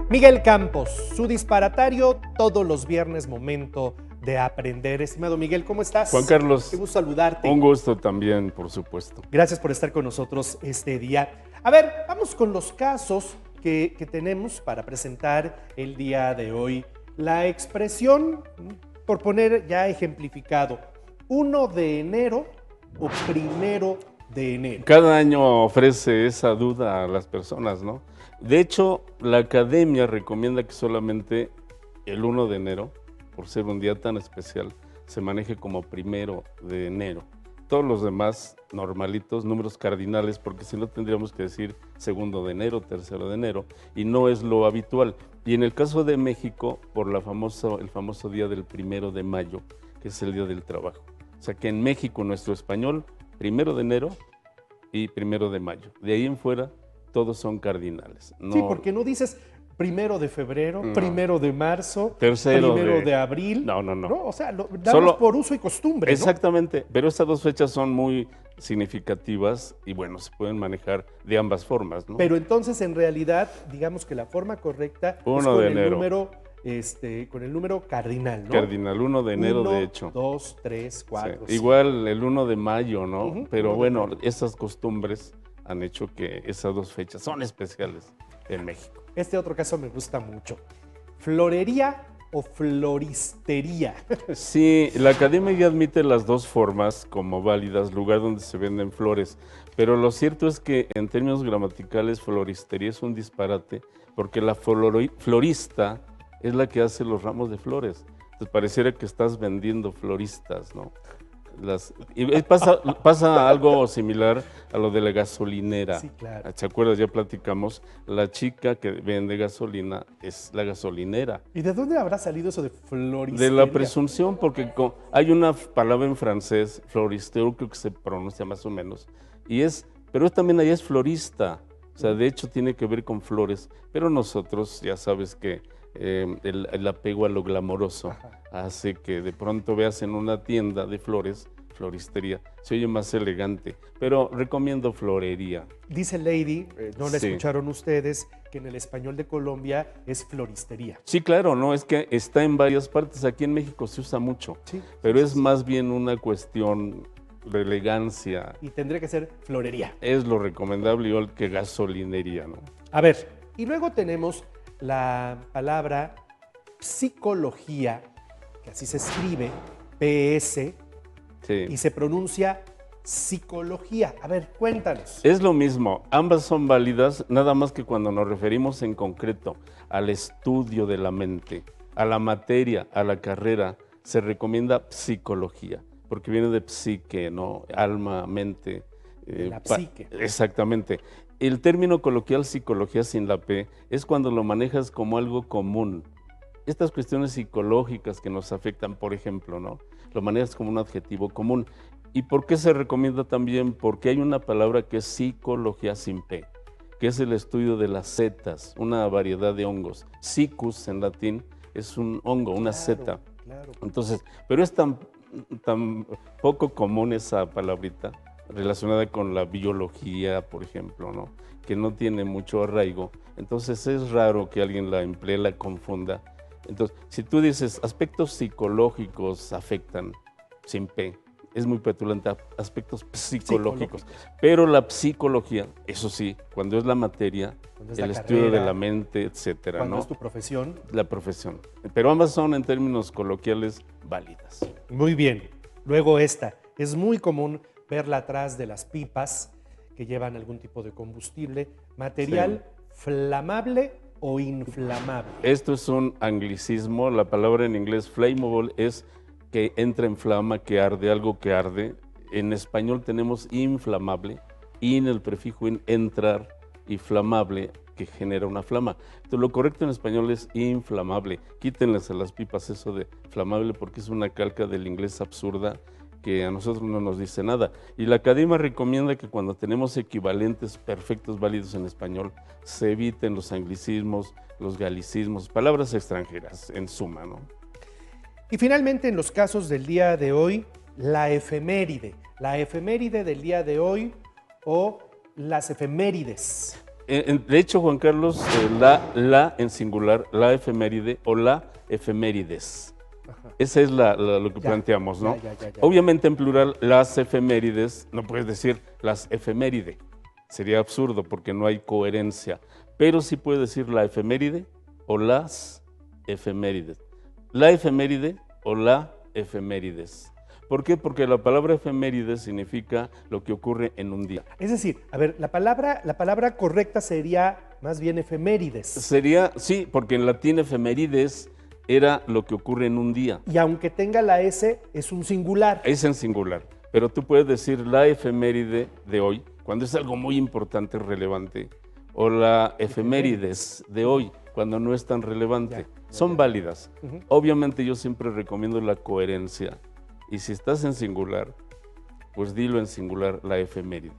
Miguel Campos, su disparatario todos los viernes, momento de aprender. Estimado Miguel, ¿cómo estás? Juan Carlos, qué gusto saludarte. Un gusto también, por supuesto. Gracias por estar con nosotros este día. A ver, vamos con los casos que tenemos para presentar el día de hoy. La expresión, por poner ya ejemplificado, 1 de enero o 1 de enero. Cada año ofrece esa duda a las personas, ¿no? De hecho, la academia recomienda que solamente el 1 de enero, por ser un día tan especial, se maneje como 1 de enero. Todos los demás normalitos, números cardinales, porque si no tendríamos que decir 2 de enero, 3 de enero, y no es lo habitual. Y en el caso de México, por el famoso día del 1 de mayo, que es el Día del Trabajo. O sea que en México, nuestro español, 1 de enero y 1 de mayo. De ahí en fuera, todos son cardinales. No, sí, porque no dices 1 de febrero, no. 1 de marzo, 3 de abril. No. O sea, lo damos por uso y costumbre. Exactamente, ¿no? Pero estas dos fechas son muy significativas y bueno, se pueden manejar de ambas formas, ¿no? Pero entonces, en realidad, digamos que la forma correcta es con el número. Con el número cardinal, ¿no? Cardinal, 1 de enero, 1, de hecho. 2, 3, 4. Sí. Igual el 1 de mayo, ¿no? Pero bueno, esas costumbres han hecho que esas dos fechas son especiales en México. Este otro caso me gusta mucho. ¿Florería o floristería? Sí, la academia ya admite las dos formas como válidas, lugar donde se venden flores, pero lo cierto es que en términos gramaticales floristería es un disparate porque la florista es la que hace los ramos de flores. Entonces pareciera que estás vendiendo floristas, ¿no? Pasa algo similar a lo de la gasolinera. Sí, claro. ¿Te acuerdas? Ya platicamos, la chica que vende gasolina es la gasolinera. ¿Y de dónde habrá salido eso de floristería? De la presunción, porque hay una palabra en francés, floristero, creo que se pronuncia más o menos, pero también allá es florista, o sea, de hecho tiene que ver con flores, pero nosotros ya sabes que el apego a lo glamoroso hace que de pronto veas en una tienda de flores, floristería, se oye más elegante, pero recomiendo florería. Dice Lady, no la escucharon ustedes, que en el español de Colombia es floristería. Sí, claro, no, es que está en varias partes, aquí en México se usa mucho, sí, pero es más bien una cuestión de elegancia. Y tendría que ser florería. Es lo recomendable, igual que gasolinería, ¿no? A ver, y luego tenemos la palabra psicología, que así se escribe, PS, sí, y se pronuncia psicología. A ver, cuéntanos. Es lo mismo, ambas son válidas, nada más que cuando nos referimos en concreto al estudio de la mente, a la materia, a la carrera, se recomienda psicología, porque viene de psique, ¿no? Alma, mente. La psique. Exactamente. El término coloquial psicología sin la P es cuando lo manejas como algo común. Estas cuestiones psicológicas que nos afectan, por ejemplo, ¿no? Lo manejas como un adjetivo común. ¿Y por qué se recomienda también? Porque hay una palabra que es psicología sin P, que es el estudio de las setas, una variedad de hongos. Psicus en latín es un hongo, una seta. Claro. Entonces, pero es tan poco común esa palabrita relacionada con la biología, por ejemplo, ¿no? Que no tiene mucho arraigo. Entonces es raro que alguien la emplee, la confunda. Entonces, si tú dices aspectos psicológicos afectan, sin P, es muy petulante, aspectos psicológicos. Pero la psicología, eso sí, cuando es la materia, el estudio de la mente, etcétera, cuando ¿no? es tu profesión. La profesión. Pero ambas son en términos coloquiales válidas. Muy bien. Luego esta, es muy común verla atrás de las pipas que llevan algún tipo de combustible, material flamable o inflamable. Esto es un anglicismo, la palabra en inglés flammable es que entra en flama, que arde, algo que arde. En español tenemos inflamable, in el prefijo in, entrar, y flamable, que genera una flama. Entonces lo correcto en español es inflamable. Quítenles a las pipas eso de flamable porque es una calca del inglés absurda que a nosotros no nos dice nada. Y la academia recomienda que cuando tenemos equivalentes perfectos válidos en español, se eviten los anglicismos, los galicismos, palabras extranjeras, en suma, ¿no? Y finalmente, en los casos del día de hoy, la efeméride del día de hoy o las efemérides. De hecho, Juan Carlos, la en singular, la efeméride o la efemérides. Ajá. Esa es lo que Ya, planteamos, ¿no? ya. Obviamente en plural, las efemérides, no puedes decir las efeméride. Sería absurdo porque no hay coherencia. Pero sí puedes decir la efeméride o las efemérides. La efeméride o la efemérides. ¿Por qué? Porque la palabra efeméride significa lo que ocurre en un día. Es decir, a ver, la palabra correcta sería más bien efemérides. Sería, sí, porque en latín efemérides era lo que ocurre en un día. Y aunque tenga la S, es un singular. Es en singular. Pero tú puedes decir la efeméride de hoy, cuando es algo muy importante, relevante, o la efemérides de hoy, cuando no es tan relevante. Son válidas. Obviamente yo siempre recomiendo la coherencia. Y si estás en singular, pues dilo en singular, la efeméride.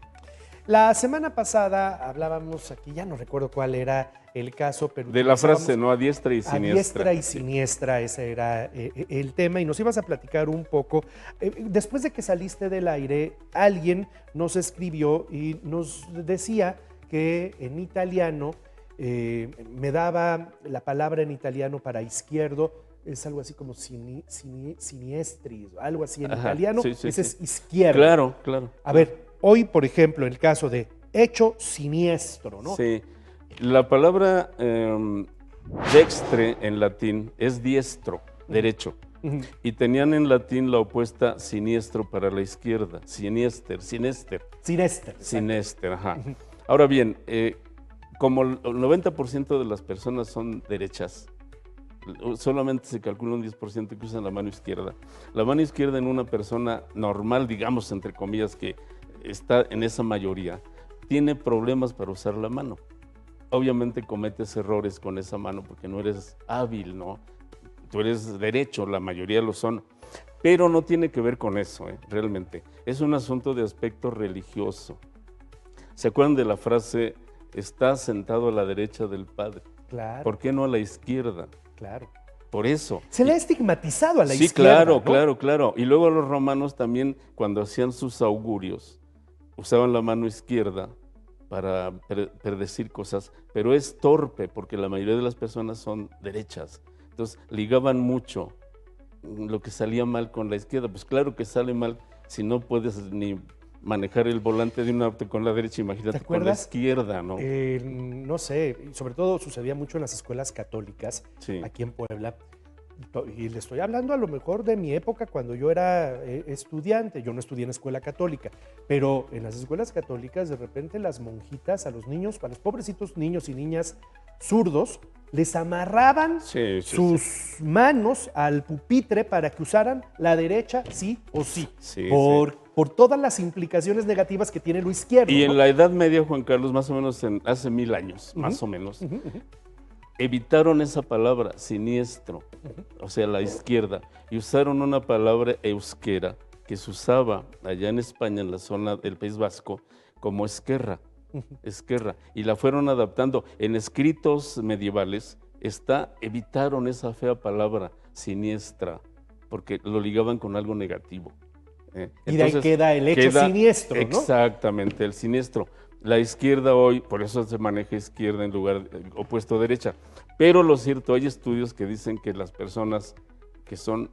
La semana pasada hablábamos aquí, ya no recuerdo cuál era el caso, pero de la frase, ¿no? A diestra y siniestra. A diestra y siniestra, ese era el tema, y nos ibas a platicar un poco. Después de que saliste del aire, alguien nos escribió y nos decía que en italiano, me daba la palabra en italiano para izquierdo, es algo así como siniestris, algo así en italiano, ese es izquierdo. Claro. A ver, hoy, por ejemplo, el caso de hecho siniestro, ¿no? Sí, la palabra dextre en latín es diestro, derecho. Y tenían en latín la opuesta siniestro para la izquierda, sinester. Sinester, ajá. Ahora bien, como el 90% de las personas son derechas, solamente se calcula un 10% que usan la mano izquierda. La mano izquierda en una persona normal, digamos, entre comillas, que está en esa mayoría, tiene problemas para usar la mano. Obviamente cometes errores con esa mano porque no eres hábil, ¿no? Tú eres derecho, la mayoría lo son. Pero no tiene que ver con eso, realmente. Es un asunto de aspecto religioso. ¿Se acuerdan de la frase, está sentado a la derecha del Padre? Claro. ¿Por qué no a la izquierda? Claro. Por eso. Se le ha estigmatizado a la izquierda. Sí, claro, ¿no? claro. Y luego los romanos también, cuando hacían sus augurios, usaban la mano izquierda para predecir cosas, pero es torpe porque la mayoría de las personas son derechas. Entonces, ligaban mucho lo que salía mal con la izquierda. Pues claro que sale mal si no puedes ni manejar el volante de un auto con la derecha, imagínate con la izquierda, ¿no? No sé, sobre todo sucedía mucho en las escuelas católicas, aquí en Puebla, y le estoy hablando a lo mejor de mi época cuando yo era estudiante. Yo no estudié en escuela católica, pero en las escuelas católicas de repente las monjitas a los niños, a los pobrecitos niños y niñas zurdos, les amarraban sus manos al pupitre para que usaran la derecha sí o sí, por todas las implicaciones negativas que tiene lo izquierdo. Y en la Edad Media, Juan Carlos, más o menos hace 1000 años, más o menos, evitaron esa palabra, siniestro, o sea, la izquierda, y usaron una palabra euskera que se usaba allá en España, en la zona del País Vasco, como esquerra. Y la fueron adaptando. En escritos medievales evitaron esa fea palabra, siniestra, porque lo ligaban con algo negativo. Y de ahí queda el hecho siniestro, ¿no? Exactamente, el siniestro. La izquierda hoy, por eso se maneja izquierda en lugar opuesto a derecha. Pero lo cierto, hay estudios que dicen que las personas que son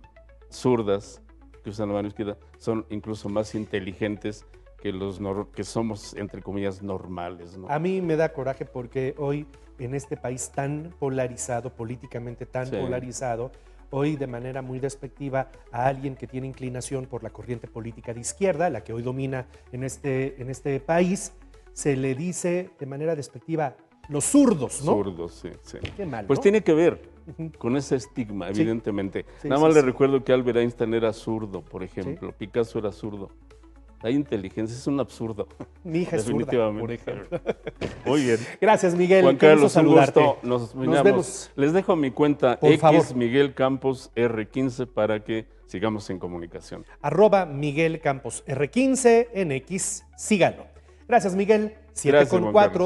zurdas, que usan la mano izquierda, son incluso más inteligentes que los que somos, entre comillas, normales, ¿no? A mí me da coraje porque hoy, en este país tan polarizado, políticamente tan polarizado, hoy de manera muy despectiva a alguien que tiene inclinación por la corriente política de izquierda, la que hoy domina en este país, se le dice de manera despectiva los zurdos, ¿no? Zurdos, sí. Qué mal, pues ¿no? tiene que ver con ese estigma, evidentemente. Nada más le recuerdo que Albert Einstein era zurdo, por ejemplo. Picasso era zurdo. Hay inteligencia, es un absurdo. Mi hija es zurda, por ejemplo. Muy bien. Gracias, Miguel. Juan Carlos, un gusto. Nos vemos. Les dejo mi cuenta por favor. Miguel Campos R15 para que sigamos en comunicación. @Miguel Campos R15 en X, síganlo. Gracias, Miguel. 7:04.